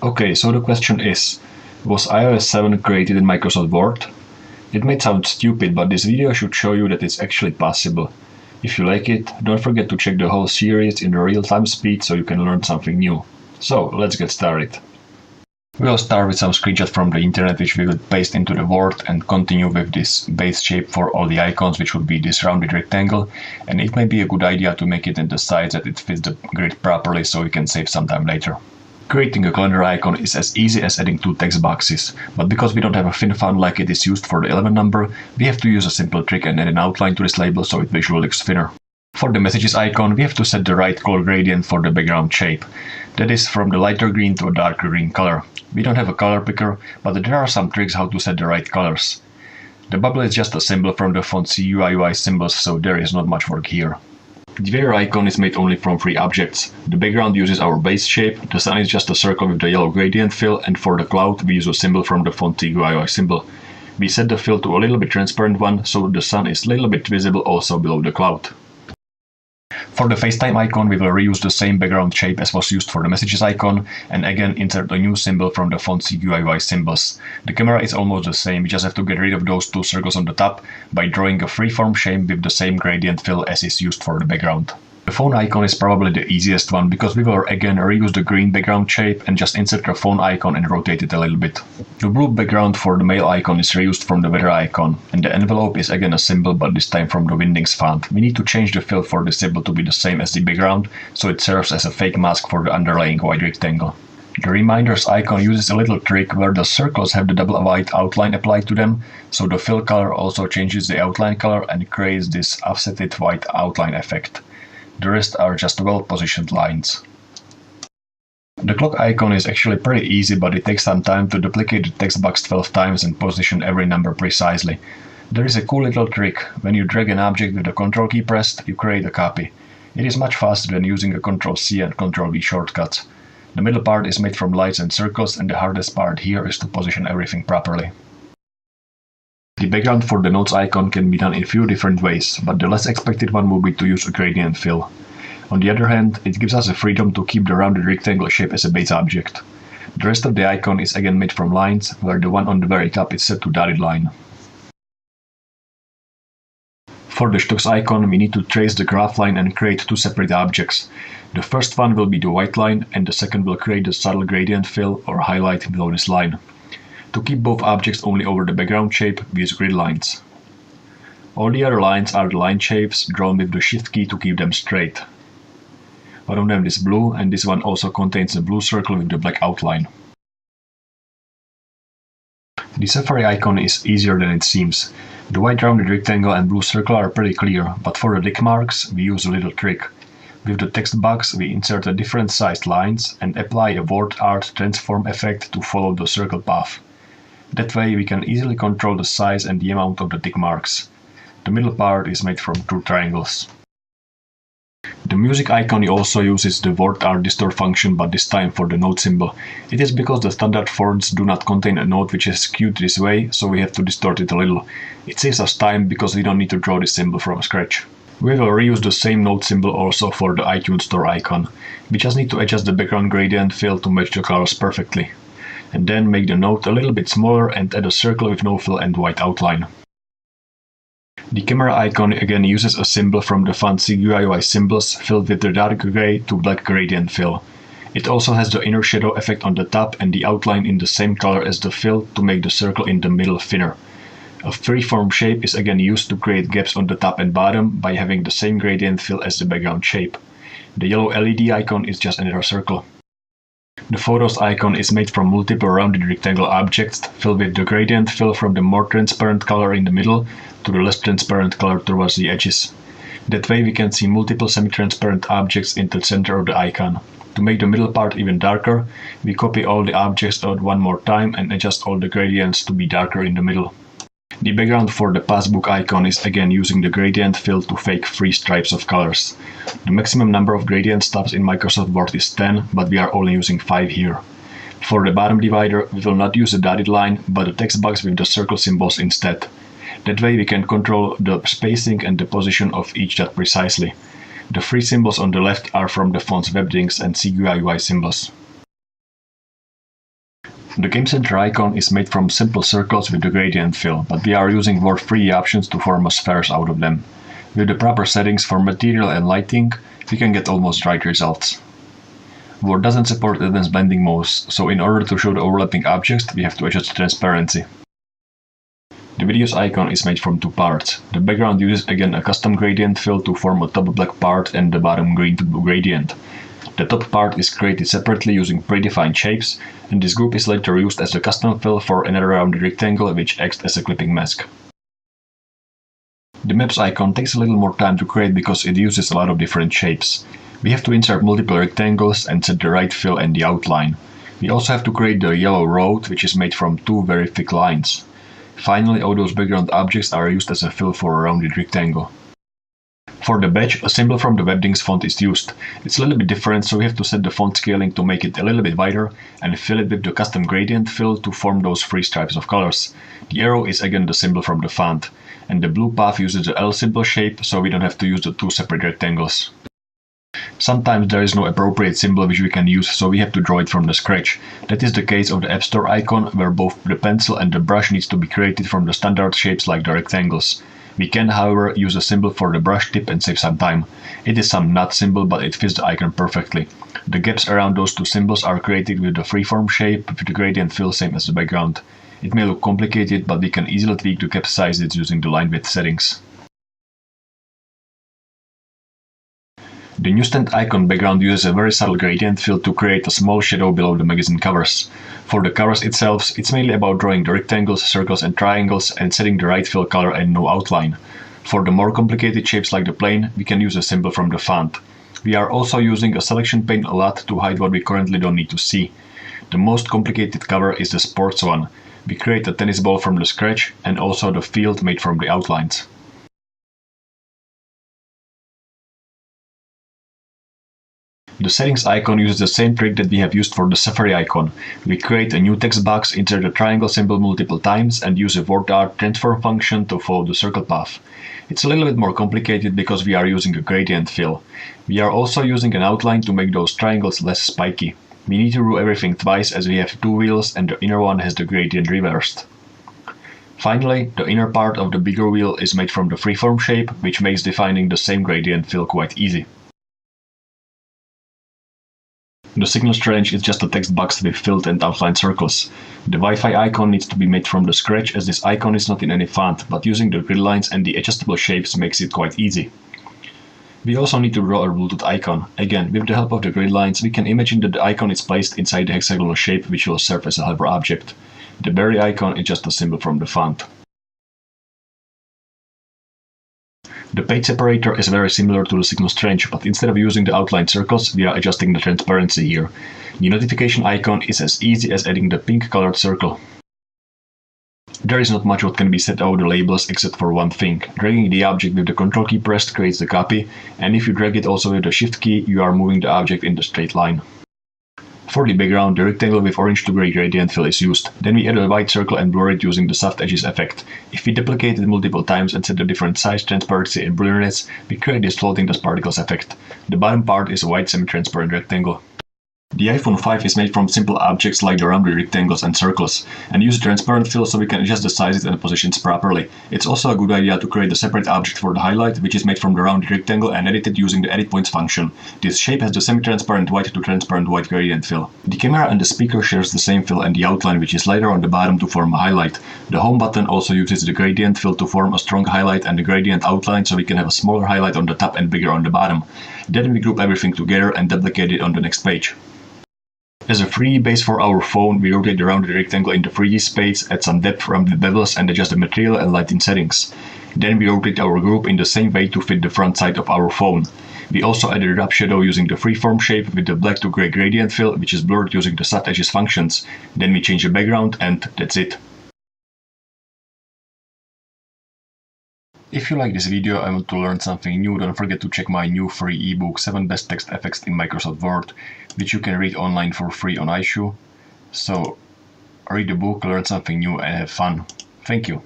Okay, so the question is, was iOS 7 created in Microsoft Word? It might sound stupid, but this video should show you that it's actually possible. If you like it, don't forget to check the whole series in the real-time speed so you can learn something new. So, let's get started. We'll start with some screenshots from the internet which we will paste into the Word and continue with this base shape for all the icons, which would be this rounded rectangle, and it may be a good idea to make it in the size that it fits the grid properly so we can save some time later. Creating a calendar icon is as easy as adding two text boxes, but because we don't have a thin font like it is used for the 11 number, we have to use a simple trick and add an outline to this label so it visually looks thinner. For the messages icon, we have to set the right color gradient for the background shape. That is from the lighter green to a darker green color. We don't have a color picker, but there are some tricks how to set the right colors. The bubble is just a symbol from the font CUIUI symbols, so there is not much work here. The weather icon is made only from three objects. The background uses our base shape, the sun is just a circle with the yellow gradient fill, and for the cloud we use a symbol from the font CUIUI symbol. We set the fill to a little bit transparent one, so the sun is a little bit visible also below the cloud. For the FaceTime icon, we will reuse the same background shape as was used for the messages icon, and again insert a new symbol from the font CUIUI symbols. The camera is almost the same, we just have to get rid of those two circles on the top by drawing a freeform shape with the same gradient fill as is used for the background. The phone icon is probably the easiest one, because we will again reuse the green background shape and just insert the phone icon and rotate it a little bit. The blue background for the mail icon is reused from the weather icon, and the envelope is again a symbol, but this time from the Windings font. We need to change the fill for the symbol to be the same as the background, so it serves as a fake mask for the underlying white rectangle. The reminders icon uses a little trick where the circles have the double white outline applied to them, so the fill color also changes the outline color and creates this offsetted white outline effect. The rest are just well-positioned lines. The clock icon is actually pretty easy, but it takes some time to duplicate the text box 12 times and position every number precisely. There is a cool little trick. When you drag an object with the Ctrl key pressed, you create a copy. It is much faster than using a Ctrl-C and Ctrl-V shortcuts. The middle part is made from lights and circles, and the hardest part here is to position everything properly. The background for the notes icon can be done in a few different ways, but the less expected one would be to use a gradient fill. On the other hand, it gives us the freedom to keep the rounded rectangle shape as a base object. The rest of the icon is again made from lines, where the one on the very top is set to dotted line. For the stocks icon, we need to trace the graph line and create two separate objects. The first one will be the white line, and the second will create the subtle gradient fill or highlight below this line. To keep both objects only over the background shape, we use grid lines. All the other lines are the line shapes drawn with the shift key to keep them straight. One of them is blue, and this one also contains a blue circle with the black outline. The Safari icon is easier than it seems. The white rounded rectangle and blue circle are pretty clear, but for the tick marks we use a little trick. With the text box we insert a different sized lines and apply a word art transform effect to follow the circle path. That way we can easily control the size and the amount of the tick marks. The middle part is made from two triangles. The music icon also uses the word art distort function, but this time for the note symbol. It is because the standard fonts do not contain a note which is skewed this way, so we have to distort it a little. It saves us time because we don't need to draw this symbol from scratch. We will reuse the same note symbol also for the iTunes Store icon. We just need to adjust the background gradient fill to match the colors perfectly. And then make the note a little bit smaller and add a circle with no fill and white outline. The camera icon again uses a symbol from the font CUIUI symbols filled with the dark gray to black gradient fill. It also has the inner shadow effect on the top and the outline in the same color as the fill to make the circle in the middle thinner. A freeform shape is again used to create gaps on the top and bottom by having the same gradient fill as the background shape. The yellow LED icon is just another circle. The photos icon is made from multiple rounded rectangle objects filled with the gradient fill from the more transparent color in the middle to the less transparent color towards the edges. That way we can see multiple semi-transparent objects in the center of the icon. To make the middle part even darker, we copy all the objects out one more time and adjust all the gradients to be darker in the middle. The background for the passbook icon is again using the gradient fill to fake 3 stripes of colors. The maximum number of gradient stubs in Microsoft Word is 10, but we are only using 5 here. For the bottom divider, we will not use a dotted line, but a text box with the circle symbols instead. That way we can control the spacing and the position of each dot precisely. The 3 symbols on the left are from the fonts Webdings and CUIUI symbols. The Game Center icon is made from simple circles with the gradient fill, but we are using more free options to form spheres out of them. With the proper settings for material and lighting, we can get almost right results. Word doesn't support advanced blending modes, so in order to show the overlapping objects, we have to adjust the transparency. The videos icon is made from two parts. The background uses again a custom gradient fill to form a top black part and the bottom green gradient. The top part is created separately using predefined shapes, and this group is later used as a custom fill for another rounded rectangle which acts as a clipping mask. The maps icon takes a little more time to create because it uses a lot of different shapes. We have to insert multiple rectangles and set the right fill and the outline. We also have to create the yellow road, which is made from two very thick lines. Finally, all those background objects are used as a fill for a rounded rectangle. For the badge, a symbol from the Webdings font is used. It's a little bit different, so we have to set the font scaling to make it a little bit wider and fill it with the custom gradient fill to form those three stripes of colors. The arrow is again the symbol from the font, and the blue path uses the L symbol shape, so we don't have to use the two separate rectangles. Sometimes there is no appropriate symbol which we can use, so we have to draw it from the scratch. That is the case of the App Store icon, where both the pencil and the brush needs to be created from the standard shapes like the rectangles. We can, however, use a symbol for the brush tip and save some time. It is some nut symbol, but it fits the icon perfectly. The gaps around those two symbols are created with the freeform shape with the gradient fill same as the background. It may look complicated, but we can easily tweak the gap sizes using the line width settings. The newsstand icon background uses a very subtle gradient fill to create a small shadow below the magazine covers. For the covers itself, it's mainly about drawing the rectangles, circles and triangles and setting the right fill color and no outline. For the more complicated shapes like the plane, we can use a symbol from the font. We are also using a selection pane a lot to hide what we currently don't need to see. The most complicated cover is the sports one. We create a tennis ball from the scratch and also the field made from the outlines. The settings icon uses the same trick that we have used for the Safari icon. We create a new text box, insert the triangle symbol multiple times and use a word art transform function to follow the circle path. It's a little bit more complicated because we are using a gradient fill. We are also using an outline to make those triangles less spiky. We need to do everything twice as we have two wheels and the inner one has the gradient reversed. Finally, the inner part of the bigger wheel is made from the freeform shape, which makes defining the same gradient fill quite easy. The signal strange is just a text box with filled and outlined circles. The Wi-Fi icon needs to be made from the scratch as this icon is not in any font, but using the grid lines and the adjustable shapes makes it quite easy. We also need to draw a Bluetooth icon. Again, with the help of the grid lines, we can imagine that the icon is placed inside the hexagonal shape which will serve as a helper object. The berry icon is just a symbol from the font. The page separator is very similar to the signal strange, but instead of using the outlined circles, we are adjusting the transparency here. The notification icon is as easy as adding the pink colored circle. There is not much what can be said over the labels except for one thing. Dragging the object with the Ctrl key pressed creates the copy, and if you drag it also with the Shift key, you are moving the object in the straight line. For the background, the rectangle with orange to grey gradient fill is used. Then we add a white circle and blur it using the soft edges effect. If we duplicate it multiple times and set the different size, transparency and blurriness, we create this floating dust particles effect. The bottom part is a white semi-transparent rectangle. The iPhone 5 is made from simple objects like the rounded rectangles and circles, and use transparent fill so we can adjust the sizes and positions properly. It's also a good idea to create a separate object for the highlight, which is made from the rounded rectangle and edit it using the edit points function. This shape has the semi-transparent white to transparent white gradient fill. The camera and the speaker shares the same fill and the outline, which is lighter on the bottom to form a highlight. The home button also uses the gradient fill to form a strong highlight and the gradient outline so we can have a smaller highlight on the top and bigger on the bottom. Then we group everything together and duplicate it on the next page. As a 3D base for our phone, we rotate the rounded rectangle into 3D space, add some depth from the bevels and adjust the material and lighting settings. Then we rotate our group in the same way to fit the front side of our phone. We also added a drop shadow using the freeform shape with the black to grey gradient fill, which is blurred using the soft edges functions. Then we change the background and that's it. If you like this video and want to learn something new, don't forget to check my new free ebook 7 Best Text Effects in Microsoft Word, which you can read online for free on iShoe. So read the book, learn something new and have fun. Thank you.